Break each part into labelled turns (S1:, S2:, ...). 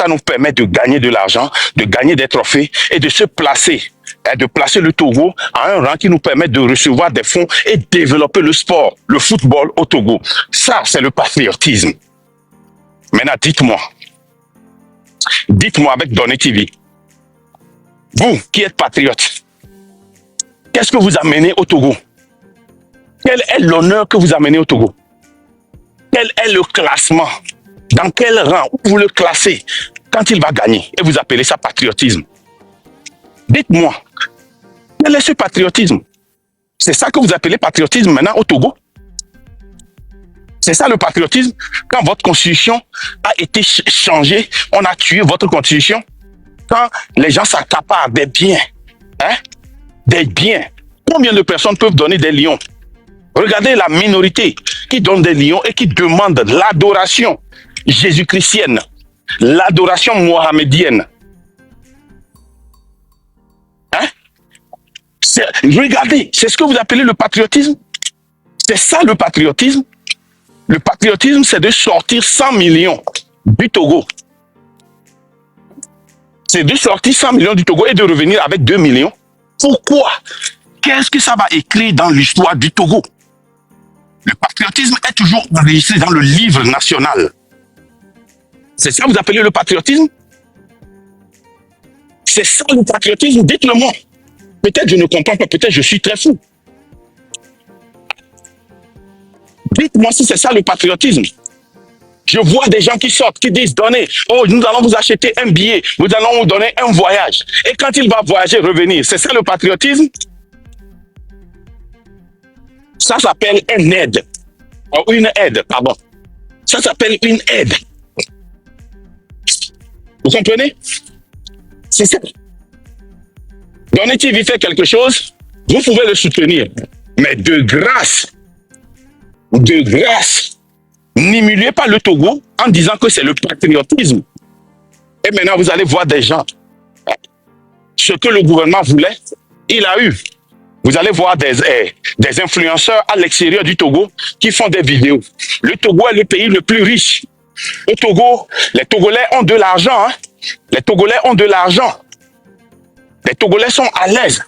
S1: ça nous permet de gagner de l'argent, de gagner des trophées et de se placer, de placer le Togo à un rang qui nous permet de recevoir des fonds et développer le sport, le football au Togo. Ça, c'est le patriotisme. Maintenant, dites-moi avec Donné TV, vous qui êtes patriote, qu'est-ce que vous amenez au Togo? Quel est l'honneur que vous amenez au Togo? Quel est le classement? Dans quel rang vous le classez quand il va gagner? Et vous appelez ça patriotisme. Dites-moi, quel est ce patriotisme? C'est ça que vous appelez patriotisme maintenant au Togo? C'est ça le patriotisme? Quand votre constitution a été changée, on a tué votre constitution? Quand les gens s'accaparent des biens, des biens, combien de personnes peuvent donner des lions? Regardez la minorité qui donne des lions et qui demande l'adoration jésus-christienne, l'adoration mohamédienne. Regardez, c'est ce que vous appelez le patriotisme? C'est ça le patriotisme? Le patriotisme, c'est de sortir 100 millions du Togo. C'est de sortir 100 millions du Togo et de revenir avec 2 millions. Pourquoi? Qu'est-ce que ça va écrire dans l'histoire du Togo? Le patriotisme est toujours enregistré dans le livre national. C'est ça que vous appelez le patriotisme? C'est ça le patriotisme? Dites-le moi. Peut-être je ne comprends pas, peut-être je suis très fou. Dites-moi si c'est ça le patriotisme. Je vois des gens qui sortent, qui disent, donnez, oh, nous allons vous acheter un billet, nous allons vous donner un voyage. Et quand il va voyager, revenir, c'est ça le patriotisme? Ça s'appelle une aide. Une aide, pardon. Ça s'appelle une aide. Vous comprenez? C'est ça. Donné TV fait quelque chose, vous pouvez le soutenir. Mais de grâce, n'humiliez pas le Togo en disant que c'est le patriotisme. Et maintenant, vous allez voir des gens. Ce que le gouvernement voulait, il a eu. Vous allez voir des influenceurs à l'extérieur du Togo qui font des vidéos. Le Togo est le pays le plus riche. Au Togo, les Togolais ont de l'argent. Les Togolais ont de l'argent. Les Togolais sont à l'aise.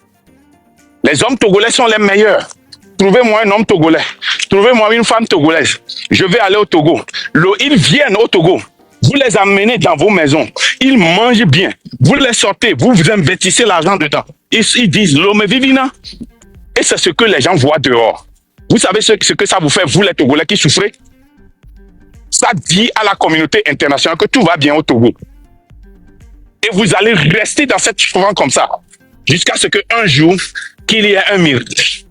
S1: Les hommes togolais sont les meilleurs. Trouvez-moi un homme togolais. Trouvez-moi une femme togolaise. Je vais aller au Togo. Ils viennent au Togo. Vous les amenez dans vos maisons. Ils mangent bien. Vous les sortez. Vous investissez l'argent dedans. Ils disent l'homme vivina. Et c'est ce que les gens voient dehors. Vous savez ce que ça vous fait, vous les Togolais qui souffrez? Ça dit à la communauté internationale que tout va bien au Togo. Et vous allez rester dans cette souffrance comme ça. Jusqu'à ce qu'un jour, qu'il y ait un miracle.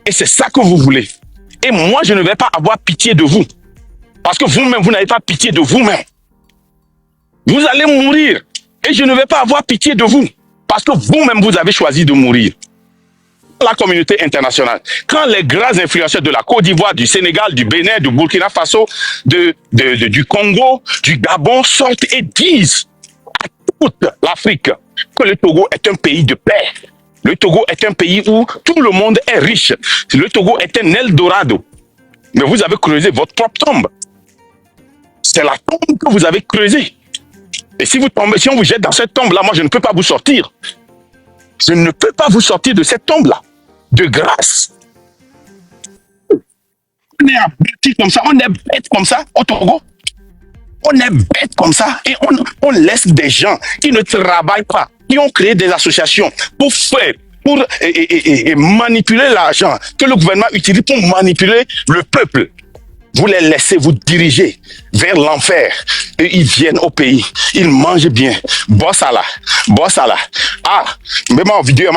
S1: Et c'est ça que vous voulez. Et moi, je ne vais pas avoir pitié de vous. Parce que vous-même, vous n'avez pas pitié de vous-même. Vous allez mourir. Et je ne vais pas avoir pitié de vous. Parce que vous-même, vous avez choisi de mourir. La communauté internationale. Quand les grands influenceurs de la Côte d'Ivoire, du Sénégal, du Bénin, du Burkina Faso, du Congo, du Gabon sortent et disent à toute l'Afrique que le Togo est un pays de paix. Le Togo est un pays où tout le monde est riche. Le Togo est un Eldorado. Mais vous avez creusé votre propre tombe. C'est la tombe que vous avez creusée. Et si on vous jette dans cette tombe-là, moi je ne peux pas vous sortir. Je ne peux pas vous sortir de cette tombe-là. De grâce. On est abattu comme ça, on est bête comme ça au Togo. On est bête comme ça et on laisse des gens qui ne travaillent pas, qui ont créé des associations pour faire, pour manipuler l'argent que le gouvernement utilise pour manipuler le peuple. Vous les laissez vous diriger vers l'enfer. Et ils viennent au pays. Ils mangent bien. Bossala. Ah, même en vidéo,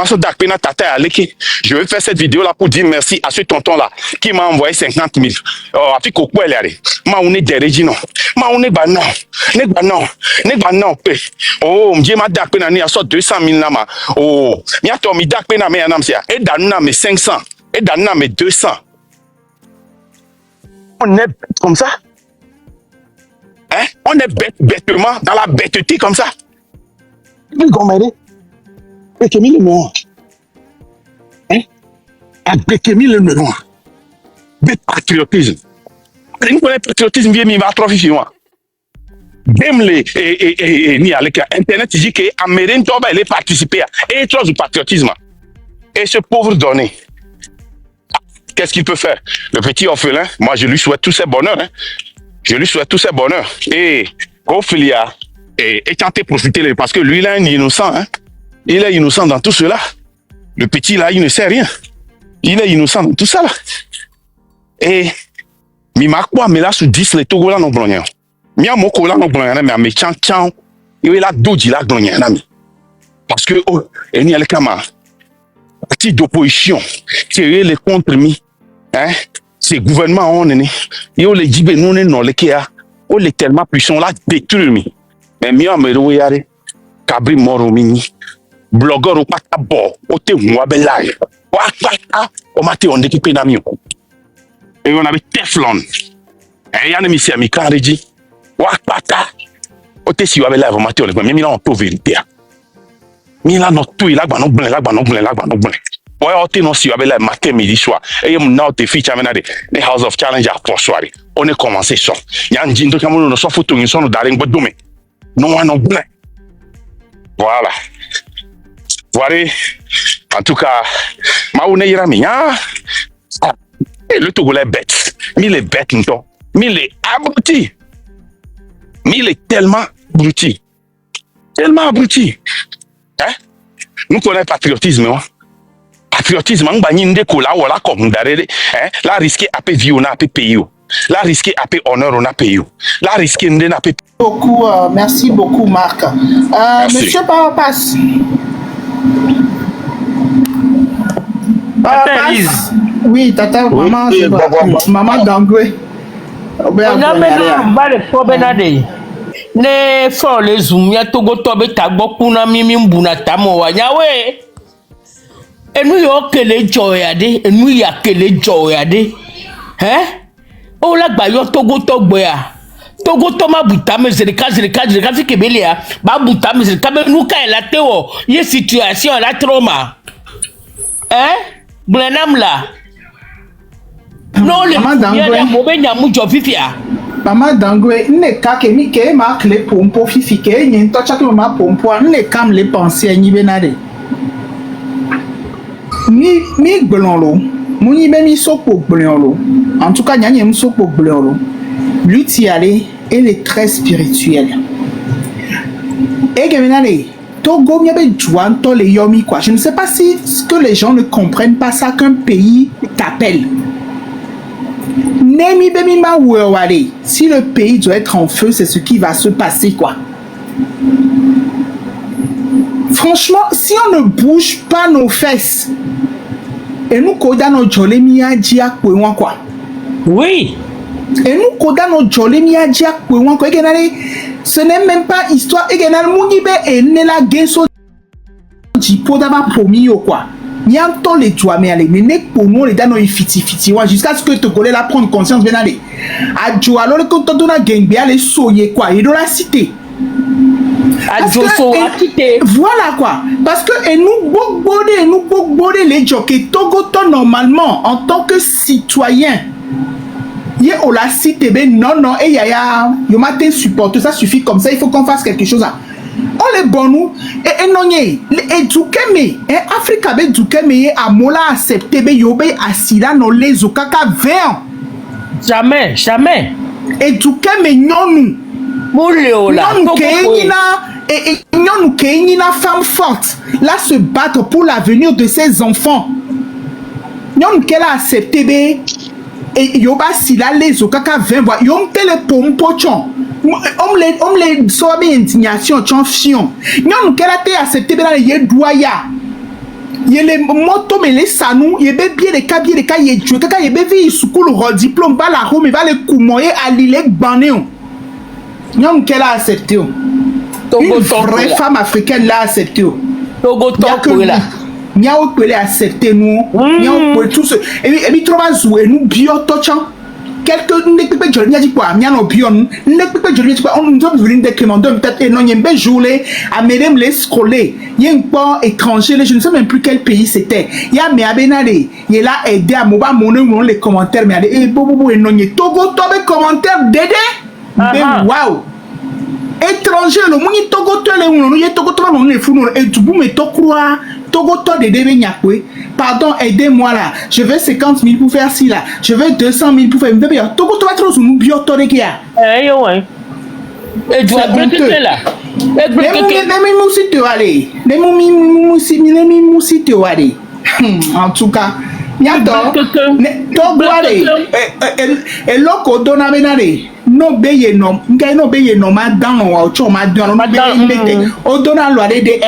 S1: je vais faire cette vidéo là pour dire merci à ce tonton là qui m'a envoyé 50 000. Oh, après quoi elle est ma on est des non. Ma on est non. Oh, m'die ma dakpe na ni a 200 000 na ma. Oh, mi a to mi dakpe na me anam sia. Et dan na me 500. Et dan na me 200. On est bête comme ça. On est bêtement dans la bêteté comme ça. Vous comprenez? Et que le noir. Avec le noir. Bête patriotisme. Vous connaissez patriotisme bien, mais il va trop chez moi. Demle ni avec Internet, il dit que Américain Toba, il est participé à et chose du patriotisme. Et ce pauvre donné, qu'est-ce qu'il peut faire? Le petit orphelin, moi je lui souhaite tous ses bonheurs. Hein. Je lui souhaite tous ses bonheurs. Et Ophelia est tenté de profiter parce que lui, il est un innocent. Hein. Il est innocent dans tout cela. Le petit là, il ne sait rien. Il est innocent dans tout ça là. Et mi ma quoi mais là sous 10 les Togo là non blonien. Mi a moko là non blonien mais me chan chan. Il est là doji là blonien là. Parce que oh et ni el kama. Parti d'opposition qui est les contre mi. Hein? Ces gouvernements on est. Yo les jibe non non les kia. Oh les tellement puissants là détruire mi. Mais mi a me royare. Kabri moro mini. Blogueur ou pas bon. O te moi belage. On m'a dit on équipé d'ami. Et on avait Teflon. Et il y a un monsieur qui m'a dit, Wakpata. On te si on avait là, on m'a dit, mais il a un peu vérité. Mais il a notre tout, il a un blanc. Ouais, on te non si on avait là, matin, midi, soir. Et il y a des filles qui avaient des House of Challenge pour soirée. On est commencé ça. Il y a un djinto qui a mon son photo, ils sont dans les boudoumes. Non, non, blanc. Voilà. Voilà. En tout cas, Maoune Irami, hein? Le Togolais est bête. Mais il est bête, non? Mais il est abruti. Mais il est tellement abruti. Tellement abruti. Hein? Nous connaissons le patriotisme. Hein? Patriotisme, on bannit des colas, voilà, comme d'arrêt. Là, risquer à payer, on a payé. Là, risquer à payer honneur, on a payé. Là, risquer de n'a pas
S2: beaucoup. Merci beaucoup, Marc. Monsieur Papas. Oui, tata, maman, maman d'Angoué.
S3: On a maintenant le problème. Ne font les zoom, ya togo tobe tagboku na mimi mbuna tamo wa nyawe. Enu yo kele joyade, enu ya kele joyade. O la gba yo togo togbe ya. Togo to ma buta me zerika fi kebele ya. Ba buta me zerika be nu ka la tewo. Ye situation la trauma. Blenam là. Non, le maman
S2: d'Angoué, ne kake mi ke ma clé pompo fifi ke nyen to chake ma pompo ne kam les pensées ni benade. Mi glonlo, moni be mi soko glonlo. En tout cas, nyanye mi soko glonlo. L'utiale, elle est très spirituelle. Et que benade Togo, les yomi quoi. Je ne sais pas si ce que les gens ne comprennent pas ça qu'un pays t'appelle. Si le pays doit être en feu, c'est ce qui va se passer quoi. Franchement, si on ne bouge pas nos fesses, et nous kodano jolemia dia quoi.
S3: Oui.
S2: Et nous kodano jolemia dia quoi. Ce n'est même pas histoire. Et Mounibe est né la guesso jipo d'aba promis ou quoi. Nianto les doigts mais allez, mais pour nous les dano fiti jusqu'à ce que te collègue la prendre conscience bien aller. A jo alors le compte de la gang bien aller soyer quoi. Il doit la citer. Voilà quoi. Parce que et nous bobodé les jokes Togo normalement en tant que citoyen. Yé on la cité ben non et yaya yo matin supporte ça suffit comme ça il faut qu'on fasse quelque chose là. On les bon nous et non yé et dukeme et Afrique be dukeme a mola accepté be yo be asila no les okaka 20 ans.
S3: Jamais.
S2: Et dukeme nyonu
S3: Moléola
S2: et nyonu ke femme forte là se battre pour l'avenir de ses enfants. Nyonu qu'elle a accepté be et yoba si la les au kaka 20 voix yom tele pompo chon on les sobe indignation chon fion nyom kela te accepter bela ye doya ye les moto me les sanou ye be bien les cas ye tu kaka ye be vi sukulu ro diplôme ba la home va les kumoye alile gbané nyom kela accepter une vraie femme africaine l'a accepté
S3: Togo Togo là
S2: Niao peut les accepter nous, niao peut tout ce et puis trop jouer nous bio tochan quelques ne peut pas jouer dit quoi niao bio ne peut pas jouer quoi on nous a voulu des commandes peut-être non yembe jouer à mesdames les scroller yen pas étranger je ne sais même plus quel pays c'était ya mais abenale il là aider à moba mon les commentaires mais et bobo et non Togo tobe commentaire dédé waouh étranger le muni Togo to le uno ye Togo to non le funu et du me to croire Togo to de debe nyakwe. Pardon, aidez-moi là. Je veux 50 000 pour faire ci là. Je veux 200 000 pour faire une Togo to va trop nous bio to de kia.
S3: Eh yo ouais. Et tu as bloqué là.
S2: Les moussi te aller. Les moussi te aller. En tout cas, Niato, Togo aller. Et loko dona benare. No beye no, ngai no beye no ma dan o ocho ma dan no beye bete. O dona lo ade de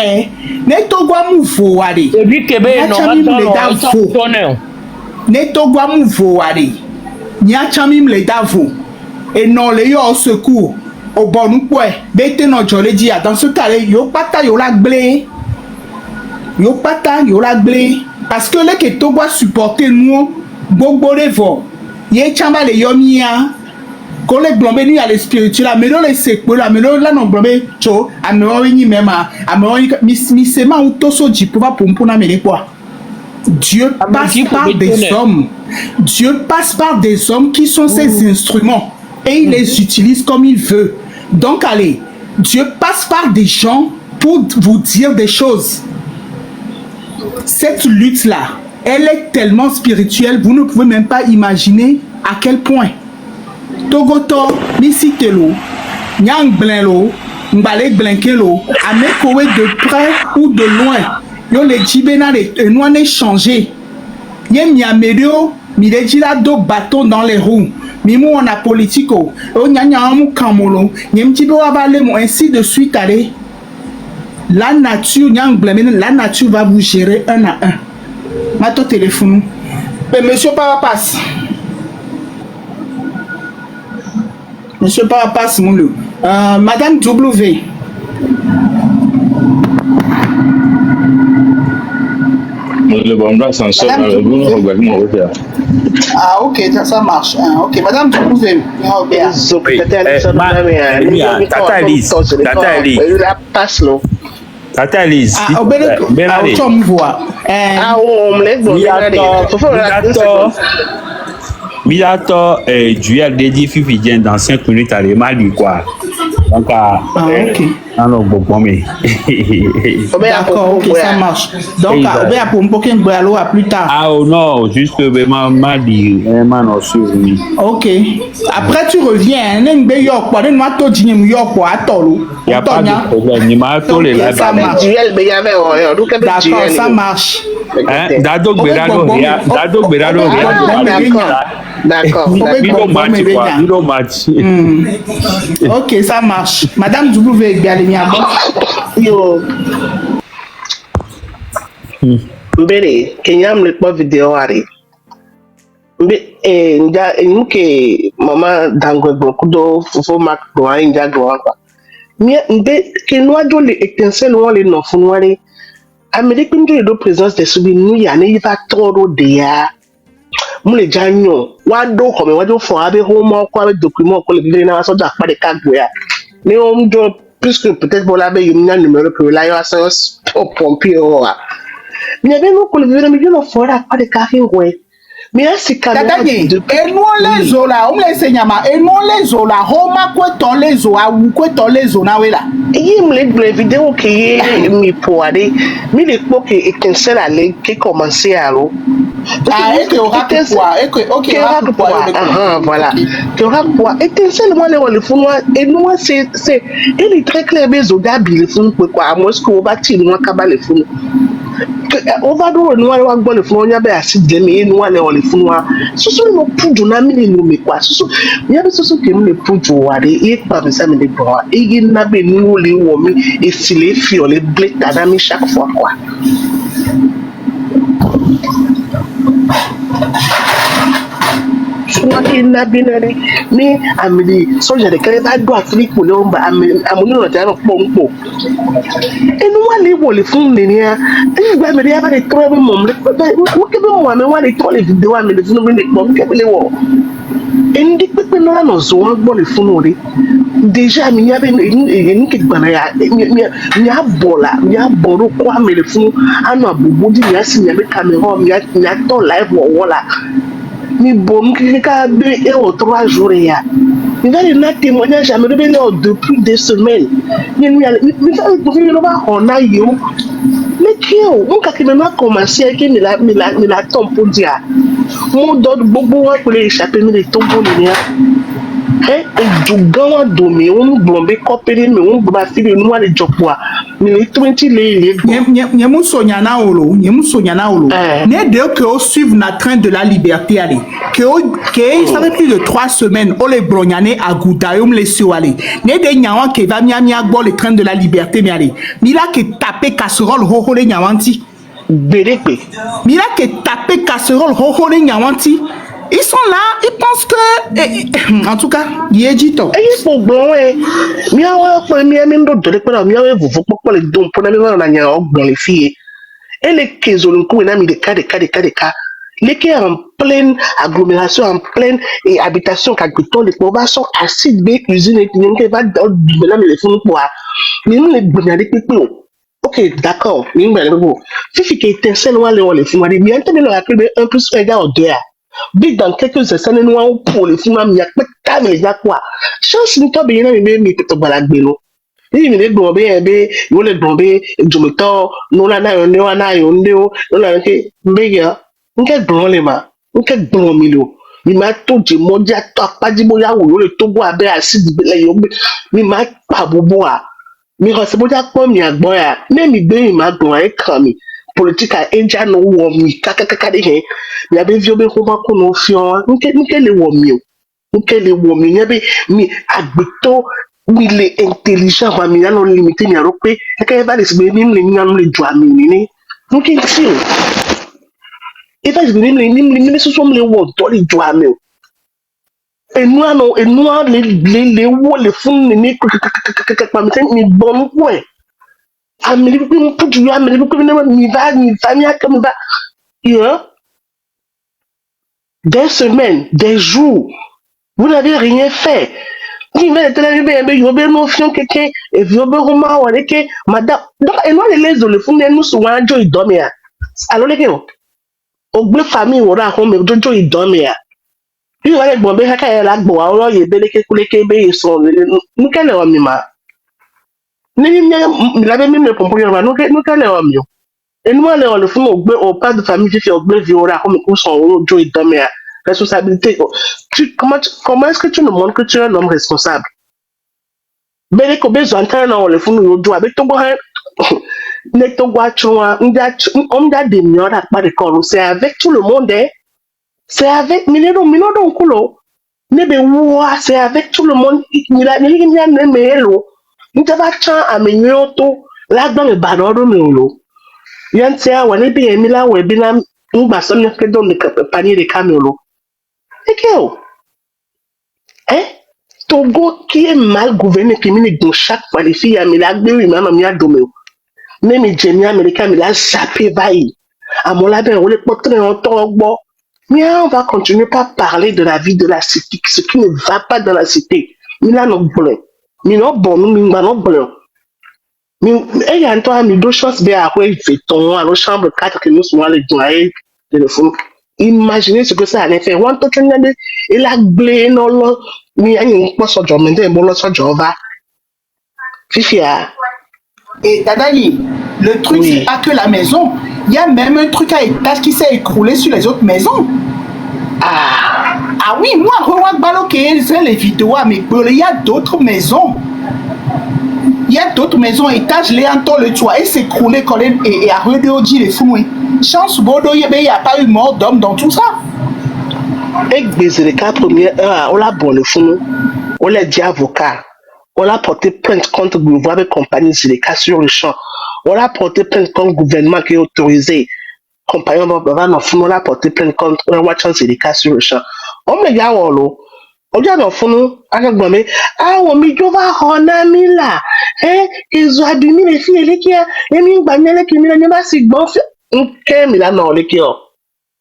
S2: ne Togo amu fo wade.
S3: Et lui kebe no ma dan o
S2: ne Togo amu fo wade. Nya chamim le davo. Et non le yo secours. Au bon ou quoi, bête non jolé dit dans ce cas yo pata yo la blé. Yo pata yo la blé. Parce que les que Togo supporter nous, bobo revo. Ye chamba le yomia. Quand les blambés ni à les spirituels, mais non les secoues, mais non là non blambé, cho, à me ni même à me mi sema ou toso di pouvoir pour me quoi. Dieu passe par des hommes. Dieu passe par des hommes qui sont ses instruments et il les utilise comme il veut. Donc allez, Dieu passe par des gens pour vous dire des choses. Cette lutte-là, elle est tellement spirituelle, vous ne pouvez même pas imaginer à quel point. Togoto, Misitelo, Nyang Blenlo, Mbale Blenkelo, Amekowe de près ou de loin, yo le Djibena et nous en échangé. Yem Yamedio, Milejila do bâton dans les roues. Mimou on a politico, o Nyanyamu Kamolo, Yem Djibo Abalemo, ainsi de suite, allez. La nature, Nyang Blenlo, la nature va vous gérer un à un. Mato téléphone. Mais monsieur Parapass. Monsieur Parapass, Moulou. Madame W.
S4: Le bomba s'en sort dans le boulot.
S2: Ah, ok, ça marche. Ah, ok, Madame W.
S5: Tata Elise. Tata Elise.
S2: Ah, on voit.
S5: Milato duel dédié Fifidien dans 5 minutes à Mali quoi. Donc
S2: ok.
S5: Non bon mais.
S2: D'accord, ok, ça marche. Donc pour un peu à plus tard.
S5: Ah non, juste vraiment Mali, vraiment suivi.
S2: Ok. Après tu reviens, n'en York quoi, n'en to dîner York quoi, attends.
S5: Il y a pas de problème, ni ma to les là.
S2: D'accord, ça marche.
S5: Dado Berado.
S2: D'accord. Ok, ça marche. Madame W. Galimia.
S6: Yo. Mbere, kenyam le kwa video ari. Nja nke mama dangwe bokudo fufo mak do nja do kwa. Mbe kenwa do le étincelle won le no funwari. Amerique njo do présence de subi nu ya ne va toro de ya. Mule janyo wa do ko me wa do fo abe ho mo ko abe document ko le vivre na so da pare ka gbo ya. Ne o mjo puisque peut-être pour la il y a un numéro que là il y a un pompier mais avec nous qu'on le veut mais on fera pas de café ouais mais c'est quand même
S2: et nous les zola on les seignama et nous les zola homa quoi ton les zoa ou quoi ton les zona ouais là
S6: et il me les vidéos qui mi pour aller mais les pots qui étincelle aller qui commencer à l'eau
S2: et que aura quoi et que ok
S6: voilà que aura quoi étincelle moi les font et nous c'est il est très clair mais au gabi les font quoi moi ce qu'on va tirer moi cabal les font on va do no wa gbo le fun onya be aside mi inu wa le o le fun wa susu no puju na mi le mi kwa susu ya be susu ke mi le puju wa de e pa mi sa mi le gbo wa e gi na be ni o le wo mi e si le fi o le break da mi chaque fois quoi Swaki na binari ni amili soja de kele ba do Afrique pour le omba amuni no jaro pompo enu wa le wo le fun ni ni a gba me ya ba de tro be mom le wo ke be mo ame wa le to le video wa me le fun me le pom ke le wo endi pepe no no zo wa gbo le fun ori déjà mi ya be ni ke gba na ya mi ya boru kwa me le fun anu abubu di ya si ya be camera mi ya to live wo la mi bom ki ka be e o 3 jours ya Il va donner un témoignage à me révéler depuis des semaines. Il va on a eu. Mais qui est mon cas qui m'a commencé à qui me la tombe pour dire. Mon d'autres bobo pour les échapper mais les tombes et du gawa domi on blombe kopere me on ba fi le noir le jokwa ni le 20 le
S2: nyemu sonyana olo ne de que on suive na train de la liberté aller que ça fait plus de 3 semaines on les blonyane à Goudayom les soale ne de nyawa que va miami agbo le train de la liberté mais aller mila que taper casserole ho le nyawanti
S6: berepe
S2: mila que taper casserole ho le nyawanti. Ils sont là, ils pensent que... en tout cas, il est dit tout.
S6: Et il faut bon, miawa pour miami ndo de quoi miawa vous pour les dons pour na nya dans les filles. Et les kezolunku na mi de cas les qui en pleine agglomération, en pleine habitation qu'agriculture, les pauvres sont assis de cuisine et qui va dans les fonds pour nous les bonades people. Ok, d'accord, nous allons fifi qui étincelle les fonds, mais bien tenir la clé un plus un gars au deux. Big dans quelques années noirs pour les fonds, mais il y a quoi? Chance nous t'as bien aimé, mais tu balades bélo. Il me dit bon bien, il le bon bien, je me tords, nous là, on a été meilleur. Nke gbọ́n le ma nke gbọ́n mi lo mi ma tó jẹ mọ́jà tó apájíbóyá wò lórí tó bó abẹ́ àṣìdì bẹ́lẹ̀ yóò gbé mi ma pa gbogbo à mi kàn sí bójá pọ́ mi àgbọ̀n yà mẹ́mi gbé mi ma gbọ̀n ẹ̀ kàn mi politika ẹja náà wọ̀ mi kákákáká dé yẹn mi àbẹ́ fi ọbẹ̀ kó má kó náà fi ọ́n nke lè wọ̀ mi o nke lè wọ̀ mi yẹn bẹ́ mi àgbẹ̀tọ́ mi lè intelligent wa mi yàn lọ limité mi àrò pé ẹ̀kẹ́ bá lè sọ pé mi lè yàn lè jù àmì mi ní nke tí o. If I believe in so many words, don't you ame o. Enua le wo le fun ni pa mi mi bon wo e. Ameli bi mo puju ya ameli bi mi va mi akam ba. Yeah. Des semaines, des jours, vous n'avez rien fait. Il va être là, il y a non fion quelqu'un et il y a Roma ou avec madame. Donc enua le fun nous souvent jo idomia. Alors les gars ogbe famille wora home jojo idome ya yi wa le gbon be kaka ya la gbo wa oro ye beleke kuleke be so nkele wa mi ma ni mi la be mi me pompo yo ma nkele wa mi o enu wa le o le fun ogbe o pas de famille fi ogbe vi wora home ko so jojo idome ya responsabilité comment est-ce que tu me montres que tu es un homme responsable beleke besoin tan na o le fun yo jo abi to bo c'est avec tout le monde, hein. C'est avec Minedo Kulo. C'est avec tout le monde. Là dans le ballon de Milo. Yantia, on est bien, Mila, ou bien, nous bassons dans le panier de Camelo. Et que, hein? Togo qui est mal gouverné, qui mine de chaque fois les filles à Mila, maman, mia domeo. Même les génies américains, il a zappé vaille. À mon label, on est pas très longtemps. Mais on va continuer par parler de la vie de la cité, ce qui ne va pas dans la cité. Il a nos blés. Mais non, bon, nous, non, blés. Mais il y a un temps, mais deux chances, bien, après, il fait ton, à nos chambres 4, que nous sommes les doyers, téléphone. Imaginez ce que ça allait faire. On peut tenir, il a blé, non, mais il y a une fois sur John, mais bon, sur John va. Fifi,
S2: et Dadali, le truc, oui. C'est pas que la maison. Il y a même un truc à étage qui s'est écroulé sur les autres maisons. Ah oui, moi, regarde baloquer les vidéos à mes il y a d'autres maisons. Il y a d'autres maisons, étage, les entends le toit, et s'écrouler et à redéodir les fous. Chance, Bodo, il n'y a pas eu mort d'homme dans tout ça.
S6: Et les cas premiers, on l'a bon le fou, on l'a dit avocat. On a porté plainte contre le gouvernement et compagnie Zileka sur le champ. On a porté plainte contre le gouvernement qui est autorisé. Compagnie on a porté plainte contre le Watchan Zileka sur le champ. On me dit, on dit à l'enfant, on me dit, on a mis là. Ils ont abîmé les filles, les qui a mis une bagnole qui m'a dit, c'est bon.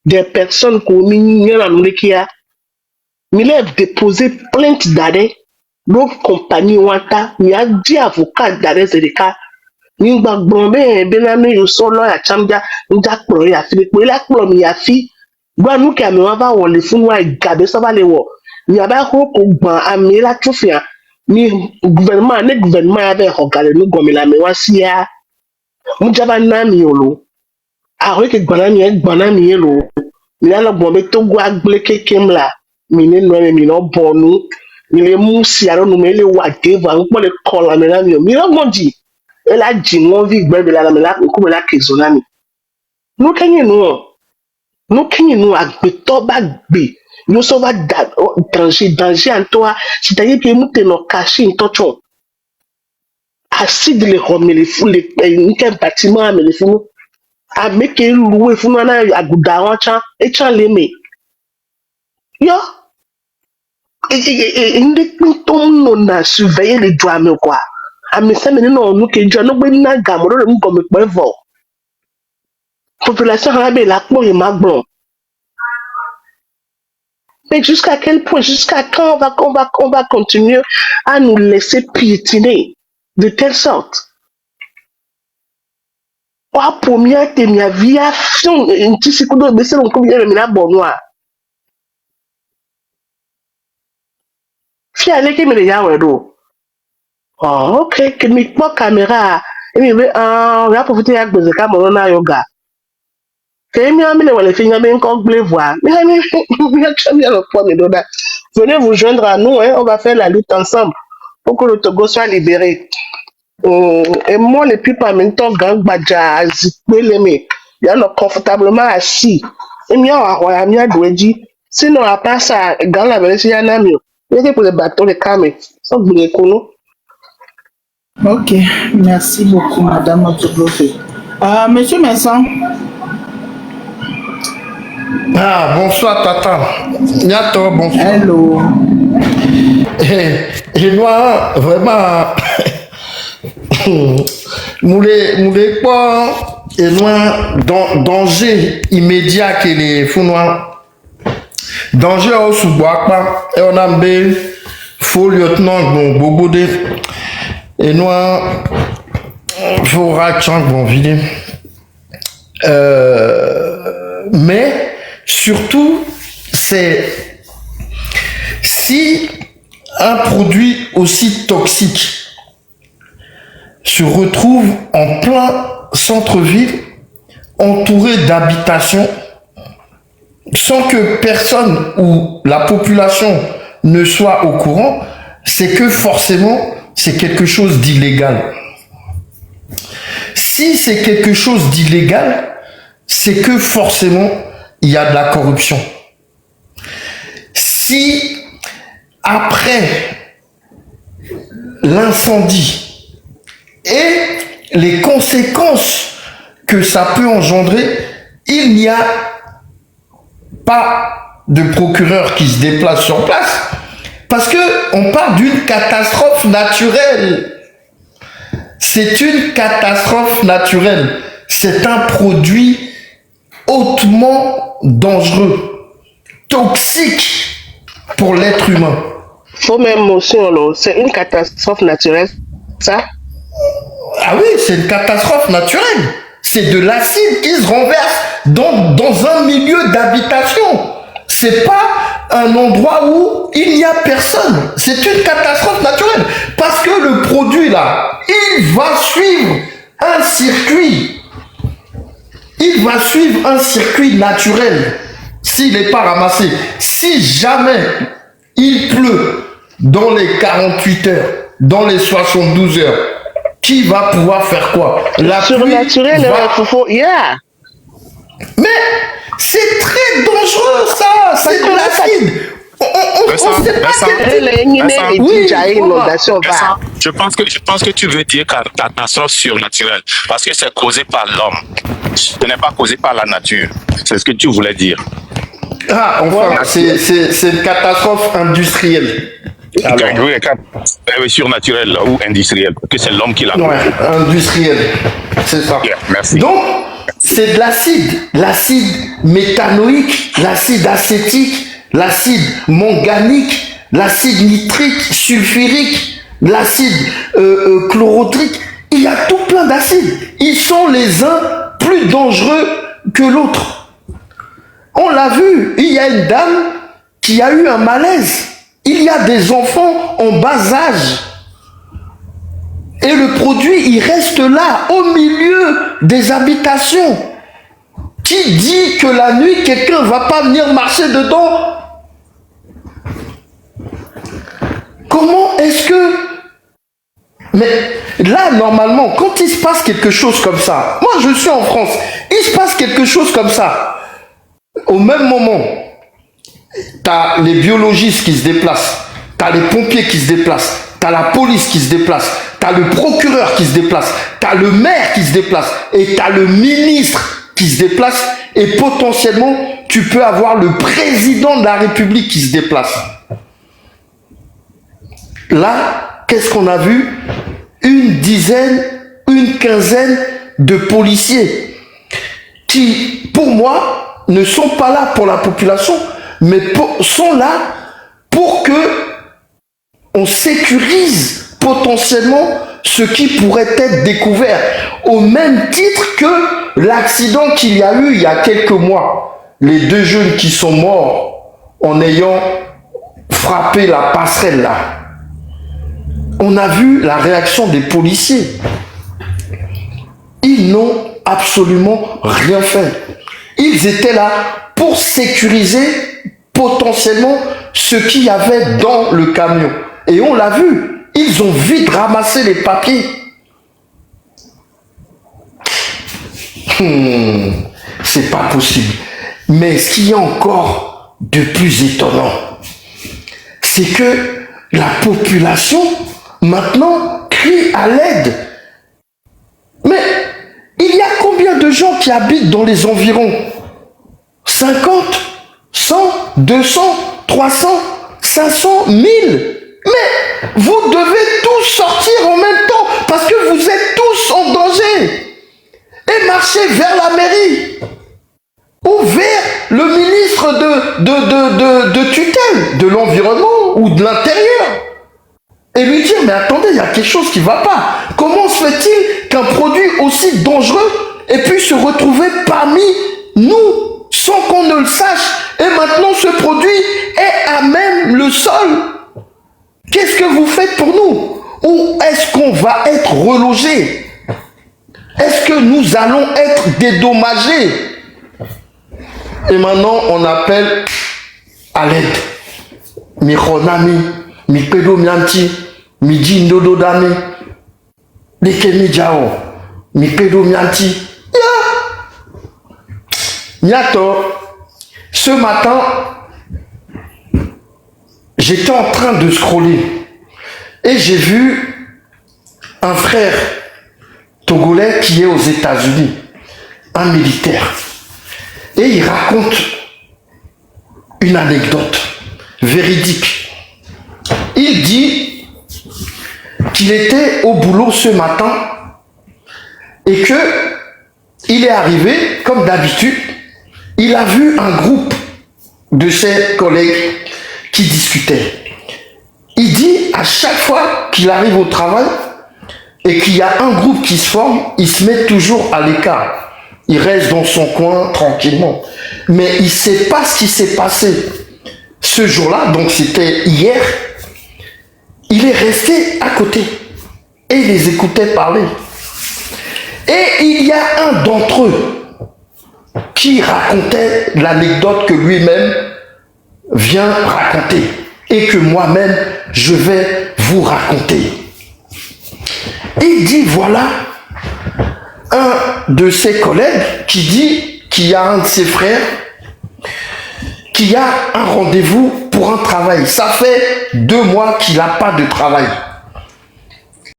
S6: Des personnes qui ont mis une qui a déposé plainte d'arrêt. Donc, compagnie Wanta, il y a 10 avocats d'arrêt Zélika. Il y a Bename, il solo à Chambia, il y a Chloé, il y a Philippe, il y a Chloé, il y a Fi. Nous qui avons les fonds, il y a ça va les voir. n'y a pas de la trophée. Ni gouvernement avait regardé nous comme la mais voici ya. Mujaba nami yolo. Arwe ke gbanami yolo. Mi la bombe to gwa bleke kemla. Mi ne no mi no bonu. Mi le musi aro no me le wa deva npo le kola me na mi. Mi no moji. E la jingon vi gbe la me la ko me la kezonami. No kenye no. No kenye no agbe to ba gbe. Yo so va danger en toi. C'est-à-dire que nous te no caché en toi. Acide les hommes les fous les bâtiment mais les fous. A meke loué fou na a goudaran chan et chan leme. Yo. Et nous on a surveillé les douanes quoi. A me ça maintenant nous que Dieu nous ben na gamoro le mu comme pevo. Population arabe la po et magbon. Mais jusqu'à quel point, jusqu'à quand on va continuer à nous laisser piétiner de telle sorte? Pour mieux te mia via un petit secours de baisser mon combien de la bonne noire. Fiale qui me le yawedo. Oh, ok, que mi pas caméra. Et mi on va profiter avec des caméras na yoga. Que mi a mis les filles bien qu'on voulait voir. Mais le point de doda. Venez vous joindre à nous, hein, on va faire la lutte ensemble pour que le Togo soit libéré. Et moi, les plus en même temps, gang badja, zikwe leme, il y en a confortablement assis. Et il y a un douedji. Sinon, à part ça, gang la vérité, il y en a mieux. Il y a pour les bateaux, les camés. Ça, vous les connaissez.
S2: Ok, merci beaucoup, Madame Autoblofé. Monsieur Vincent.
S7: Ah, bonsoir, Tata. Niato, bonsoir.
S2: Hello.
S7: Et moi, vraiment, moulé pas, et loin, danger immédiat que les fous noirs. Danger au sous-bois, et on a un faux lieutenant, bon, Bogodé, et noir, faut rachant, bon, vider. Mais, surtout, c'est si un produit aussi toxique se retrouve en plein centre-ville, entouré d'habitations, sans que personne ou la population ne soit au courant, c'est que forcément, c'est quelque chose d'illégal. Si c'est quelque chose d'illégal, c'est que forcément, il y a de la corruption. Si, après l'incendie et les conséquences que ça peut engendrer, il n'y a pas de procureur qui se déplace sur place, parce que on parle d'une catastrophe naturelle. C'est une catastrophe naturelle. C'est un produit hautement dangereux, toxique pour l'être humain.
S6: Faut même motion, c'est une catastrophe naturelle, ça?
S7: Ah oui, c'est une catastrophe naturelle. C'est de l'acide qui se renverse dans un milieu d'habitation. C'est pas un endroit où il n'y a personne. C'est une catastrophe naturelle. Parce que le produit là, il va suivre un circuit. Il va suivre un circuit naturel s'il n'est pas ramassé. Si jamais il pleut dans les 48 heures, dans les 72 heures, qui va pouvoir faire quoi? La
S6: surnaturel,
S7: yeah. Mais c'est très dangereux ça, c'est de l'acide. On sait pas
S1: je pense que tu veux dire catastrophe surnaturelle parce que c'est causé par l'homme. Ce n'est pas causé par la nature. C'est ce que tu voulais dire.
S7: Ah, enfin, c'est une catastrophe industrielle.
S1: Oui, surnaturelle ou industrielle, que c'est l'homme qui l'a causé.
S7: Ouais, industrielle, c'est ça.
S1: Yeah, merci.
S7: Donc, c'est de l'acide méthanoïque, l'acide acétique, l'acide manganique, l'acide nitrique, sulfurique, l'acide chlorotrique. Il y a tout plein d'acides. Ils sont les uns plus dangereux que l'autre. On l'a vu, il y a une dame qui a eu un malaise il y a des enfants en bas âge. Et le produit, il reste là, au milieu des habitations. Qui dit que la nuit, quelqu'un ne va pas venir marcher dedans? Comment est-ce que... Mais là, normalement, quand il se passe quelque chose comme ça, moi je suis en France, il se passe quelque chose comme ça, au même moment, tu as les biologistes qui se déplacent, tu as les pompiers qui se déplacent, tu as la police qui se déplace, tu as le procureur qui se déplace, tu as le maire qui se déplace, et tu as le ministre qui se déplace, et potentiellement, tu peux avoir le président de la République qui se déplace. Là, qu'est-ce qu'on a vu? Une dizaine, une quinzaine de policiers qui, pour moi, ne sont pas là pour la population, mais sont là pour que on sécurise potentiellement ce qui pourrait être découvert, au même titre que l'accident qu'il y a eu il y a quelques mois. Les 2 jeunes qui sont morts en ayant frappé la passerelle là. On a vu la réaction des policiers. Ils n'ont absolument rien fait. Ils étaient là pour sécuriser potentiellement ce qu'il y avait dans le camion. Et on l'a vu, ils ont vite ramassé les papiers. C'est pas possible. Mais ce qui est encore de plus étonnant, c'est que la population maintenant crie à l'aide. Mais il y a combien de gens qui habitent dans les environs? 50, 100, 200, 300, 500, 1000. Mais vous devez tous sortir en même temps parce que vous êtes tous en danger. Et marcher vers la mairie ou vers le ministre de tutelle, de l'environnement ou de l'intérieur. Et lui dire, mais attendez, il y a quelque chose qui ne va pas. Comment se fait-il qu'un produit aussi dangereux ait pu se retrouver parmi nous sans qu'on ne le sache? Et maintenant, ce produit est à même le sol. Qu'est-ce que vous faites pour nous? Où est-ce qu'on va être relogé? Est-ce que nous allons être dédommagés? Et maintenant, on appelle à l'aide. Mironami, mi pedo mianti, mi jindodo dame, leke jao, mi pedo mianti. Niato, ce matin, j'étais en train de scroller et j'ai vu un frère togolais qui est aux États-Unis, un militaire. Et il raconte une anecdote véridique. Il dit qu'il était au boulot ce matin et que il est arrivé, comme d'habitude, il a vu un groupe de ses collègues qui discutaient. Il dit à chaque fois qu'il arrive au travail et qu'il y a un groupe qui se forme, il se met toujours à l'écart. Il reste dans son coin tranquillement. Mais il ne sait pas ce qui s'est passé ce jour-là, donc c'était hier. Il est resté à côté et il les écoutait parler. Et il y a un d'entre eux qui racontait l'anecdote que lui-même vient raconter et que moi-même je vais vous raconter. Il dit voilà un de ses collègues qui dit qu'il y a un de ses frères qui a un rendez-vous pour un travail. Ça fait 2 mois qu'il n'a pas de travail.